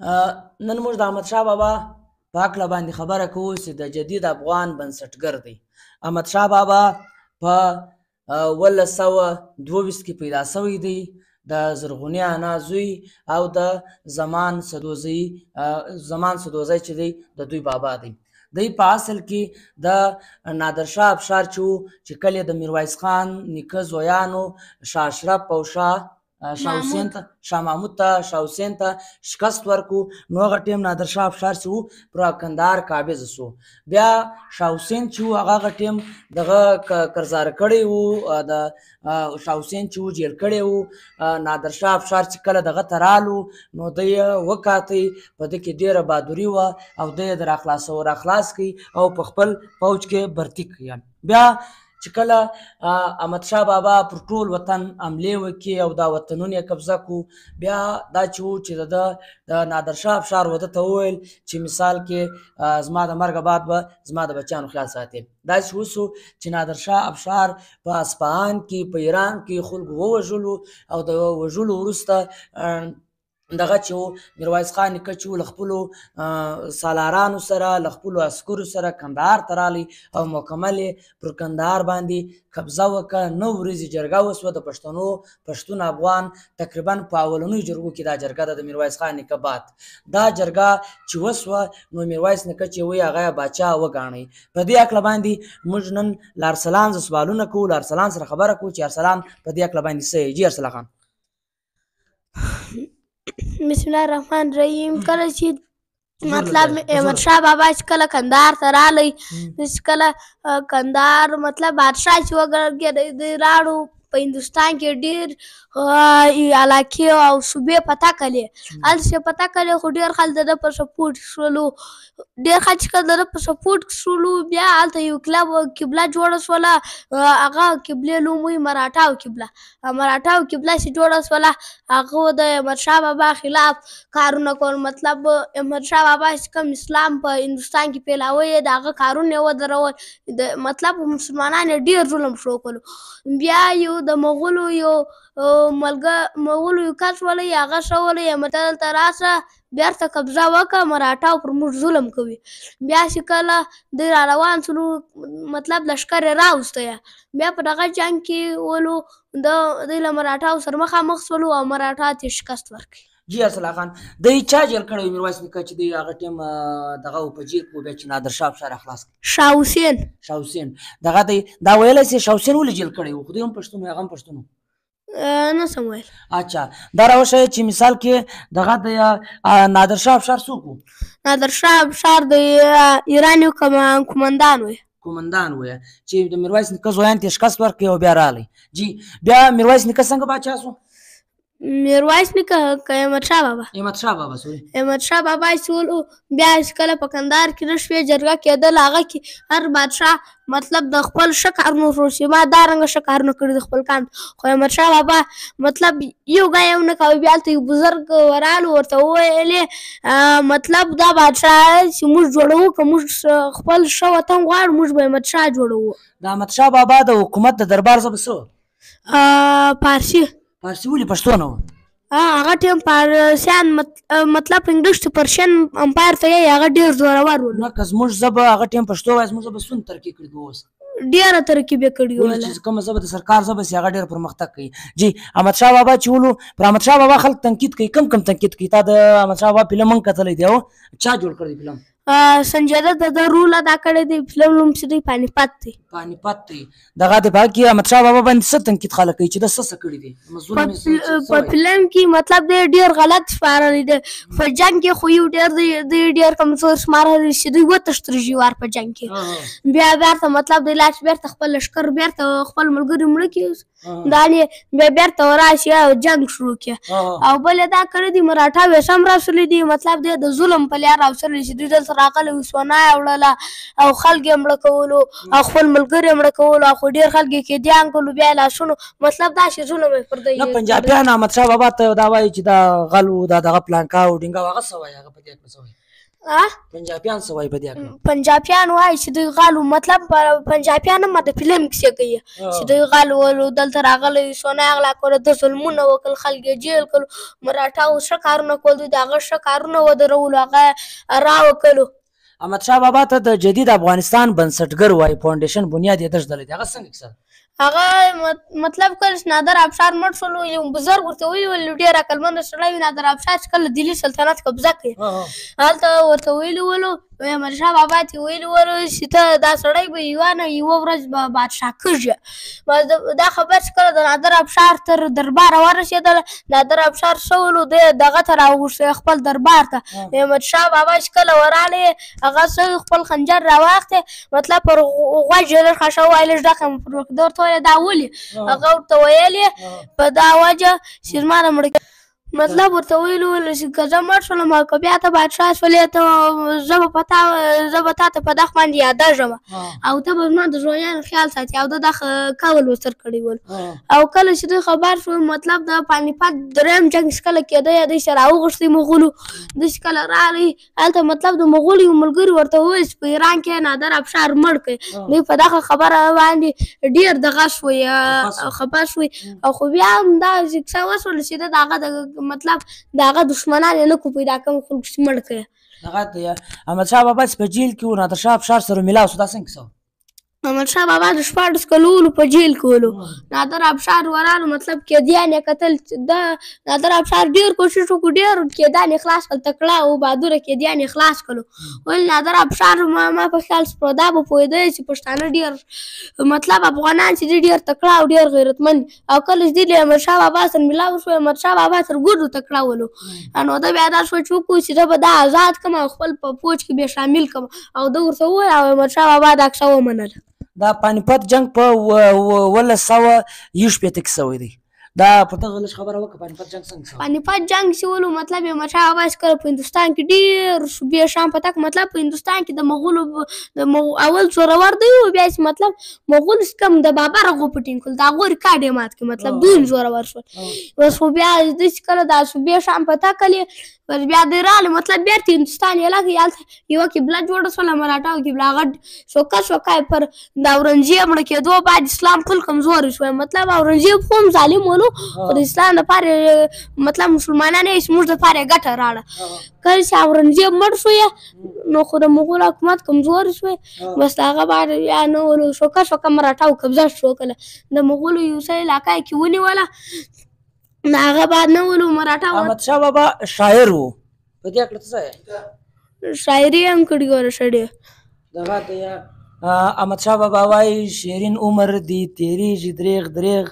نن موږ د احمدشاه بابا په هکله باندې خبره کوو چې د جدید افغان بنسټګر دی. احمدشاه بابا په 1922 کې پیدا شوی دی. د زرغونې انا زوی او د زمان سدوزی چې دی د دوی بابا دی. دی په اصل کې د نادرشاه افشار چې کله د میرویس خان نیکه زویانو شاه اشرف او شاه محمود ته شاه حسین ته شکست ورکو، نو هغه ټیم نادرشاه افشار چې و پر کندهار قابض شو. بیا شاه حسین چې و هغه ټیم دغه کرزار کړی و، د شاه حسین چې و جیل کړی و. نادرشاه افشار چې کله دغه ته رالو نو دی وکاتی په ده کې ډېره بهادري وه او دی یې راخلاص کړي او په خپل فوج کې برتي کړي. بیا چې کله احمدشاه بابا پر ټول وطن حملې وکړي او دا وطنونه یې قبضه کړو، بیا دا چې و چې د نادرشاه افشار وده ته وویل چې مثال کې زما د مرګه بعد به زما د بچیانو خیال ساتي. داسې وشو چې نادرشاه افشار په اصفهان کې په ایران کې خلکو ووژلو او د وژلو وروسته دغه چې و میرویس خان نیکه چې و له خپلو سالارانو سره له خپلو عسکرو سره کندهار ته رالی او مکمل پر کندهار باندې قبضه وکړه. 9 ورځې جرګه وسوه د پښتون افغان تقریبا په اولنیو جرګو کې دا جرګه ده د میرویس خان نیکه بعد. دا جرګه چې وسوه نو میرویس نیکه چې وی هغه باچا وګاڼئ. په دې هکله باندې موږ نن له ارسلان سوالونه کوو، له ارسلان سره خبره کوو چې ارسلان په دې هکله باندې څه یې. جی ارسلا خان. بسم الله الرحمن الرحیم. کله چې مطلب احمدشاه بابا چې کله کندهار ته رالی، چې کله کندهار مطلب بادشاه چې وګرځېد راړو په هندوستان کې ډېر علاقې او صوبې فتح کړلې. هلته چې فتح کړلې خو ډېر خلک د ده په سپورټ شولو، ډېر خلک چې کله د ده په سپورټ شولو بیا هلته یو قبله جوړه شوله، هغه قبلې نوم وایي مراټاو قبله. مراټاو قبله چې جوړه شوله هغه د احمدشاه بابا خلاف کارونه کول. مطلب احمدشاه بابا چې کوم اسلام په هندوستان کې پیلاوه یې د هغه کارونه یې ودرول. مطلب مسلمانان یې ډېر ظلم شروع کړلو. بیا یو د مغولو یو کس ولی هغه څه ولی دلته راشه بیرته قبضه وکړه، مراټاو پر موږ ظلم کوي. بیا چې کله دوی را روان شولو مطلب لښکر یې راوسته، بیا په دغه جنګ کې ولو دوی له مراټاو سره مخامخ شولو او مراټا ته شکست ورکړي. جی ارسلا خان. دی چا جیل کړی و میرویس نیکه چې دی هغه ټیم دغه په جیل کې بیا چې نادرشاه افشار خلاص کړ؟ شاه حسین. دغه دی دا ویلی چې شاه حسین ولې جیل کړی و؟ خو دوی هم پښتون و هغه هم پښتون و. نه سم ویل. اچھا دا راوښیه چې مثال کې دغه د نادرشاه افشار څوک و؟ نادرشاه افشار د ایران یو کومندان و چې د میرویس نیکه زویان ته شکست ورکړي او بیا رالی. جی بیا میرویس نیکه څنګه باچا شو؟ میرویس نیکه که احمدشاه بابا چې ولو بیا چې کله په کندهار کې رشوې جرګه کېدل، هغه کې هر بادشاه مطلب د خپل ښه کارونه وروسي ما دا رنګه ښه کارونه کړي د خپل قام. خو احمدشاه بابا مطلب یو ګای هم نه کوي. بیا هلته یو بزرګ ورالو ورته وویلې مطلب دا بادشاه چې موږ جوړوو که موږ خپل ښه وطن غواړو موږ به احمدشاه جوړوو. د احمدشاه بابا د حکومت د دربار ژبه څه وه؟ فارسي. ولې پښتو نه وه؟ هغه ټیم پارسیان مطلب انګلیش ته پرشین امپایر ته یې هغه ډېر زورور و. نه که زموږ ژبه هغه ټیم پښتو وای زموږ ژبه څومره ترقي کړې ده اوس؟ ډېره ترقي به کړې وه. ولې چې کومه ژبه د سرکار ژبه سي هغه ډېر پرمختګ کوي. جی احمدشاه بابا چې ولو پر احمدشاه بابا خلک تنقید کوي، کم تنقید کوي. تا د احمدشاه بابا فلم هم کتلی دی؟ چا جوړ کړی فلم؟ سنجय दत्त د رول ادا کړی دی. فلم نوم چې دی پانیپت دی. دغه د پاک کې احمدشاه بابا باندې څه تنقید خلک کوي چې د څه کړي دي؟ په فلم کې مطلب دی ډېر غلط سپارلی دی. په جنګ کې خو یو ډېر کمزور سپارلی چې دوی وتښتېدل ژور په جنګ کې. بیا بیرته مطلب دی لاس بیرته خپل لښکر بیرته خپل ملګري مړه کړي، بیا بیرته راشي او جنګ شروع کړي. او بل یې دا کړی دي مراټاو یې سم راوستلی دي، مطلب دی د ظلم په لار راوستلی چې دوی دلته راغلی وو سونا یې وړله او خلک یې مړه کولو او خپل ملګري یې مړه کولو او خو ډېر خلک یې قیدیان کړلو. بیا یې لاسونو مطلب داسې ظلم یې پر دوی. نه پنجابیان احمدشاه بابا ته دا وایي چې دا غل و، دا دغه پلانکا و ډینګا و، هغه څه وایي؟ هغه په دې کې څه وایي؟ پنجابیان څه وایي په دې هکله؟ پنجابیان وایي چې دوی غالو مطلب پنجابیان هم د فلم کیسې کوي چې دوی غالو ولو دلته راغلی سونه یې غلا کړل د ظلمونه وکړل خلک یې جیل کړل مراټاو ښه کارونه کول دوی د هغه ښه کارونه ودرولو هغه راوکړلو. احمدشاه بابا ته د جدید افغانستان بنسټګر وایي فاونډیشن بنیاد یې ایښودلی دی هغه څنګه کیسه؟ هغه مطلب کله چې نادر افشار مړ شولو یو بزرګ ورته ویلي ډېر عقلمنده سړی وي نادر افشار چې کله دهلي سلطنت قبضه کړي هلته ورته ویلي ولو احمدشاه بابا ته ویلي ولو چې ته دا سړی به یوه ورځ به بادشاه کېږي. دا خبر چې کله د نادر افشار تر درباره ورسېدله نادر افشار څه ولو دی دغه ته راوغوښتی خپل دربار ته احمدشاه بابا چې کله ورغلی هغه څه خپل خنجر راواختی مطلب پر غوږ یې لږ خښه ووایي لږ ډکه مې پر ورته ورته دا ولې هغه ورته ویلې په دا وجه چې زما د مړه مطلب ورته ویلي ول چې که زه مړ شولم او که بیا ته بادشاه شولې ته زه به تا ته په دغه باندې یادېږم او ته به زما د زویانو خیال ساتي او ده دا قول ورسره کړی ول. او کله چې دوی خبر شو مطلب د پانیپت درېیم جنګ چې کله کېده یا دوی چې راوغوښتي مغولو دوی چې کله راغی هلته مطلب د مغولو یو ملګري ورته وویل چې په ایران کې نادر افشار مړ کړی دوی په دغه خبره باندې ډېر دغه شوی خبر شوی او خو بیا هم دا کیسه وشوله چې ده د هغه مطلب د هغه دښمنان یې نه کو پیدا کوم خلک چې مړ کړی. هغه احمدشاه بابا چې په جیل کې و نادرشاه افشار سره میلاو شو دا څنګه کیسه وه؟ احمدشاه بابا د 14 کلونو په جیل کې ولو نادر افشار ورانو مطلب قیدیان یې کتل د نادر افشار ډېر کوشش وکړو ډېر قیدیان یې خلاص کړل تکړه او بهادوره قیدیان یې خلاص کړلو ولې نادر افشار ما په خیال دا به پوهېده چې پښتانه ډېر مطلب افغانان چې دي ډېر تکړه او ډېر غیرتمند او کله چې دوی له احمدشاه بابا سره میلاو شو احمدشاه بابا تر ګوډو تکړه ولو نو ده بیا دا سوچ وکړو چې زه به دا آزاد کړم او خپل په فوج کې بیا شامل کړم او ده ورته وویل او احمدشاه بابا دا کیسه ومنله. دا پانیپت جنګ په 1921 کې شوی دی دا په دغه لږ خبره وکړه پانیپت جنګ څنګه شو؟ پانیپت جنګ چې ولو مطلب احمدشاه بابا چې کله په هندوستان کې ډېر صوبې شام فتح مطلب په هندوستان کې د مغولو اول زورور دی او بیا چې مطلب مغول کم د بابر هغو په ټینګ کړل د هغو ریکارډ یې مات کړ مطلب دوی زورور شول اوس خو بیا دوی چې کله دا صوبې شام فتح کړلې بس بیا دوی راغلې مطلب بېرته هندوستان یې لکه هلته یوه قبله جوړه شوله مراټاو قبله هغه شوکه یې پر د اورنګزیب مړه کېدو بعد اسلام ټول کمزوری شوی مطلب اورنګزیب خو هم ظالم ولو خو د اسلام لپاره مطلب مسلمانان یې زموږ دپاره یې ګټه راړه کله چې اورنګزیب مړ شوی نو خو د مغول حکومت کمزوری شوی بس د هغه بعد بیا نه ولو شوکه مراټاو قبضه شو کله د مغولو یو څه علاقه یې کې ونیوله د هغه بعد نه ولو مراټاو احمدشاه بابا شاعر و په دې هکله څه ځای شاعري هم کړې ګوره ښه ډېر دغه احمدشاه بابا وایي شیرین عمر دی تیریږي دریغ دریغ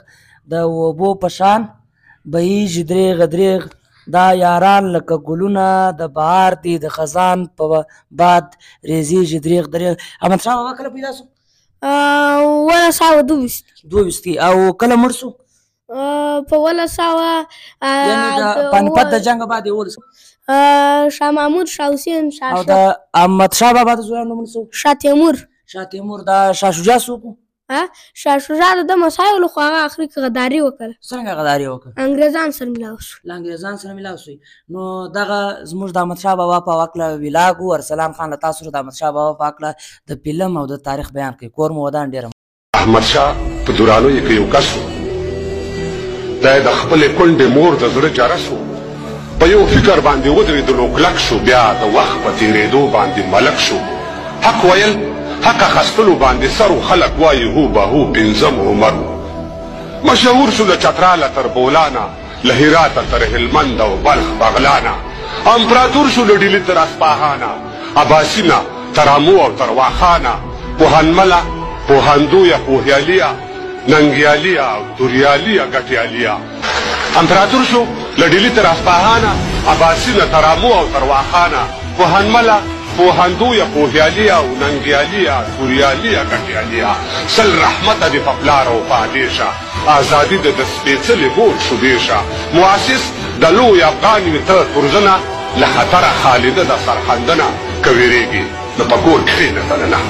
د اوبو په شان بهیږي دریغ دریغ دا یاران لکه ګلونه د بهار دي د خزان په باد ریزیږي دریغ دریغ احمدشاه بابا کله پیدا شو؟ 1922 او کله مړ شو؟ په 1900 پانیپت د جنګ بعد یې ولس شاه محمود شاه حسین او د احمدشاه بابا د زویانو نومونه څه شاه تیمور دا شاه شجاع څوک و؟ شاه شجاع د ده مسایلو خو هغه اخري کې غداري وکړه. څنګه غداري وکړه؟ انګریزان سره میلاو شو. له انګریزان سره میلاو شوی نو دغه زموږ د احمدشاه بابا په هکله ویلاګ و ارسلان خان له تاسو سره د احمدشاه بابا په هکله د فلم او د تاریخ بیان کوي کور مو ودان ډېره احمدشاه په دورانیو کې یو کس و دا یې د خپلې کونډې مور د زړه جرس و په یو فکر باندې ودرېدلو کلک شو بیا د وخت په تېرېدو باندې ملک شو حق ویل حق اخیستلو باندې سر و خلک وایي هو به هو پنځم عمر مشهور شو د چتراله تر بولانه له هراته تر هلمند او بلخ بغلانه امپراتور شو له ډیلي تر اصفهانه عباسینه تر امو او تر واخانه پوهنمله پوهندویه پوهیاليه ننګیاليه او توریاليه ګټیاليه امپراتور شو له ډیلي تر اصفهانه عباسینه تر امو او تر واخانه پوهنمله پوهندویه پوهیاليه او ننګیاليه توریاليه ګټیاليه سل رحمته دې په پلار او په ادیشه ازادي د سپېڅلې مور شوبېشه مؤسس د لوی افغان وي ته تورزنه له خطره خالده د سرښندنه که ویرېږي نو په کور کښېنه دننه